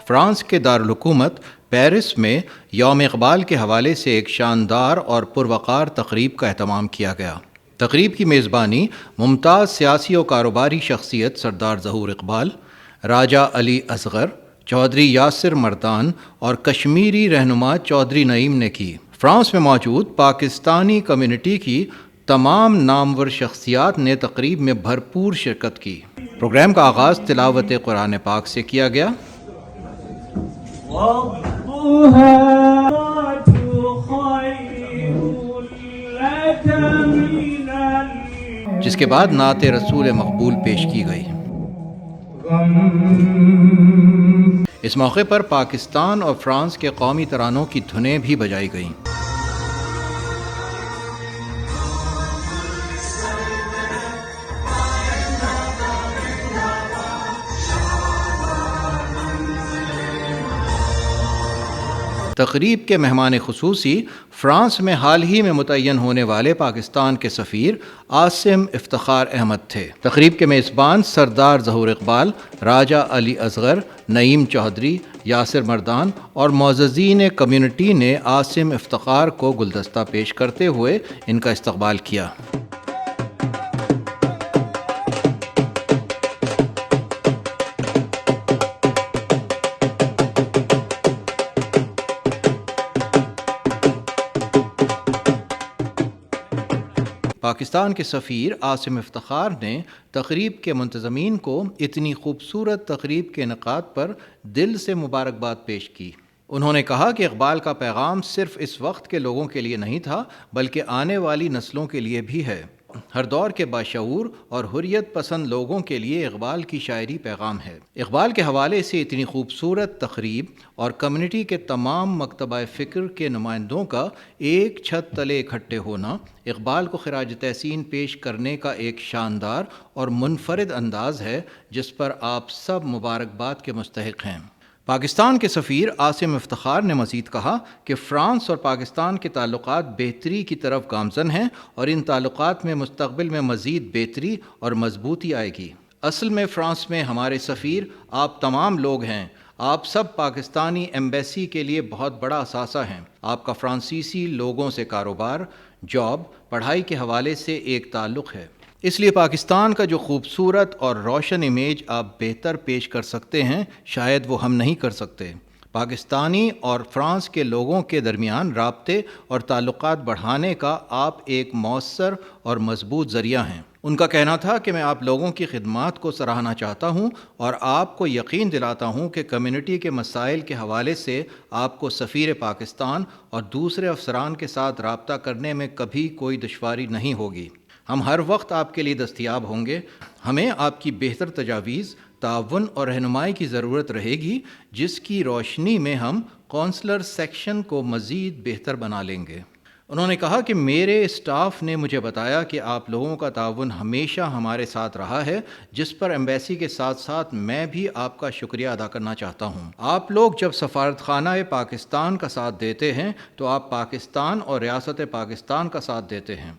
France کے دارالحکومت Paris میں یوم اقبال کے حوالے سے ایک شاندار اور پروقار تقریب کا اہتمام کیا گیا۔ تقریب کی میزبانی ممتاز سیاسی و کاروباری شخصیت سردار ظہور اقبال، راجہ علی اصغر، چودھری یاسر مردان اور کشمیری رہنما چودھری نعیم نے کی۔ فرانس میں موجود پاکستانی کمیونٹی کی تمام نامور شخصیات نے تقریب میں بھرپور شرکت کی۔ پروگرام کا آغاز تلاوت قرآن پاک سے کیا گیا، جس کے بعد نعت رسول مقبول پیش کی گئی۔ اس موقع پر پاکستان اور فرانس کے قومی ترانوں کی دھنیں بھی بجائی گئیں۔ تقریب کے مہمان خصوصی فرانس میں حال ہی میں متعین ہونے والے پاکستان کے سفیر عاصم افتخار احمد تھے۔ تقریب کے میزبان سردار ظہور اقبال، راجہ علی اصغر، نعیم چودھری، یاسر مردان اور معززین کمیونٹی نے عاصم افتخار کو گلدستہ پیش کرتے ہوئے ان کا استقبال کیا۔ پاکستان کے سفیر عاصم افتخار نے تقریب کے منتظمین کو اتنی خوبصورت تقریب کے انعقاد پر دل سے مبارکباد پیش کی۔ انہوں نے کہا کہ اقبال کا پیغام صرف اس وقت کے لوگوں کے لیے نہیں تھا بلکہ آنے والی نسلوں کے لیے بھی ہے۔ ہر دور کے باشعور اور حریت پسند لوگوں کے لیے اقبال کی شاعری پیغام ہے۔ اقبال کے حوالے سے اتنی خوبصورت تقریب اور کمیونٹی کے تمام مکتبہ فکر کے نمائندوں کا ایک چھت تلے اکٹھے ہونا اقبال کو خراج تحسین پیش کرنے کا ایک شاندار اور منفرد انداز ہے جس پر آپ سب مبارکباد کے مستحق ہیں۔ پاکستان کے سفیر عاصم افتخار نے مزید کہا کہ فرانس اور پاکستان کے تعلقات بہتری کی طرف گامزن ہیں اور ان تعلقات میں مستقبل میں مزید بہتری اور مضبوطی آئے گی۔ اصل میں فرانس میں ہمارے سفیر آپ تمام لوگ ہیں۔ آپ سب پاکستانی ایمبیسی کے لیے بہت بڑا اثاثہ ہیں۔ آپ کا فرانسیسی لوگوں سے کاروبار، جاب، پڑھائی کے حوالے سے ایک تعلق ہے۔ اس لیے پاکستان کا جو خوبصورت اور روشن امیج آپ بہتر پیش کر سکتے ہیں شاید وہ ہم نہیں کر سکتے۔ پاکستانی اور فرانس کے لوگوں کے درمیان رابطے اور تعلقات بڑھانے کا آپ ایک مؤثر اور مضبوط ذریعہ ہیں۔ ان کا کہنا تھا کہ میں آپ لوگوں کی خدمات کو سراہنا چاہتا ہوں اور آپ کو یقین دلاتا ہوں کہ کمیونٹی کے مسائل کے حوالے سے آپ کو سفیر پاکستان اور دوسرے افسران کے ساتھ رابطہ کرنے میں کبھی کوئی دشواری نہیں ہوگی۔ ہم ہر وقت آپ کے لیے دستیاب ہوں گے۔ ہمیں آپ کی بہتر تجاویز، تعاون اور رہنمائی کی ضرورت رہے گی جس کی روشنی میں ہم کونسلر سیکشن کو مزید بہتر بنا لیں گے۔ انہوں نے کہا کہ میرے اسٹاف نے مجھے بتایا کہ آپ لوگوں کا تعاون ہمیشہ ہمارے ساتھ رہا ہے جس پر ایمبیسی کے ساتھ ساتھ میں بھی آپ کا شکریہ ادا کرنا چاہتا ہوں۔ آپ لوگ جب سفارت خانہ پاکستان کا ساتھ دیتے ہیں تو آپ پاکستان اور ریاست پاکستان کا ساتھ دیتے ہیں۔